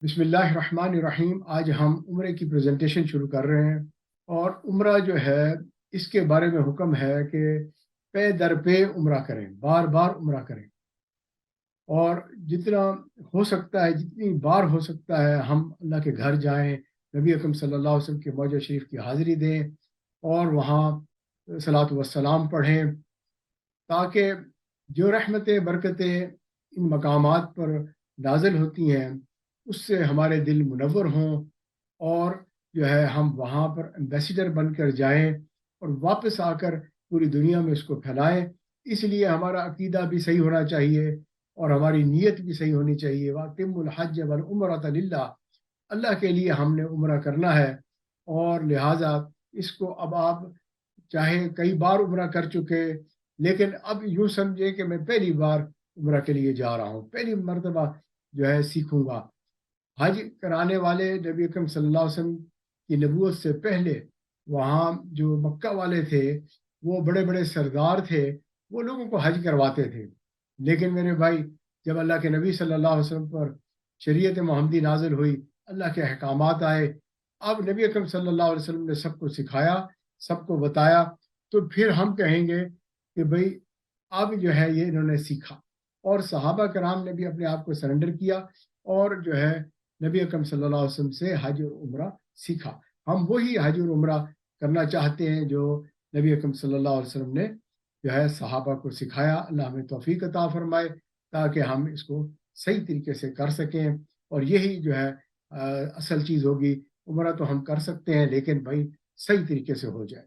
बिस्मिल्लाहिर्रहमानिर्रहीम। आज हम उम्रे की प्रेजेंटेशन शुरू कर रहे हैं। और उम्रा जो है, इसके बारे में हुक्म है कि पे दर पे उम्रा करें, बार बार उम्रा करें। और जितना हो सकता है, जितनी बार हो सकता है, हम अल्लाह के घर जाएं, नबी अकरम सल्लल्लाहु अलैहि वसल्लम के मौजूद शरीफ की हाज़िरी दें और वहाँ सलात व सलाम पढ़ें, ताकि जो रहमतें बरकतें इन मकामात पर नाज़िल होती हैं, उससे हमारे दिल मुनव्वर हों और जो है हम वहाँ पर एम्बेसडर बनकर जाएं और वापस आकर पूरी दुनिया में इसको फैलाएं। इसलिए हमारा अकीदा भी सही होना चाहिए और हमारी नीयत भी सही होनी चाहिए। वातिमुल हज वल उम्रत लिल्लाह, अल्लाह के लिए हमने उम्रा करना है। और लिहाजा इसको अब आप चाहे कई बार उम्रा कर चुके, लेकिन अब यूँ समझे कि मैं पहली बार उम्रा के लिए जा रहा हूँ, पहली मर्तबा जो है सीखूंगा। हज कराने वाले नबी अकरम सल्लल्लाहु अलैहि वसल्लम की नबूवत से पहले वहाँ जो मक्का वाले थे, वो बड़े बड़े सरदार थे, वो लोगों को हज करवाते थे। लेकिन मेरे भाई, जब अल्लाह के नबी सल्लल्लाहु अलैहि वसल्लम पर शरीयत मोहम्मदी नाजिल हुई, अल्लाह के अहकामात आए, अब नबी अकरम सल्लल्लाहु अलैहि वसल्लम ने सबको सिखाया, सबको बताया, तो फिर हम कहेंगे कि भाई अब जो है ये इन्होंने सीखा। और सहाबा कराम ने भी अपने आप को सरेंडर किया और जो है नबी अकरम सल्लल्लाहु अलैहि वसल्लम से हज और उम्रा सीखा। हम वही हज और उम्रा करना चाहते हैं जो नबी अकरम सल्लल्लाहु अलैहि वसल्लम ने जो है सहाबा को सिखाया। अल्लाह हमें तौफीक अता फरमाए ताकि हम इसको सही तरीके से कर सकें। और यही जो है असल चीज़ होगी। उम्रा तो हम कर सकते हैं, लेकिन भाई सही तरीके से हो जाए।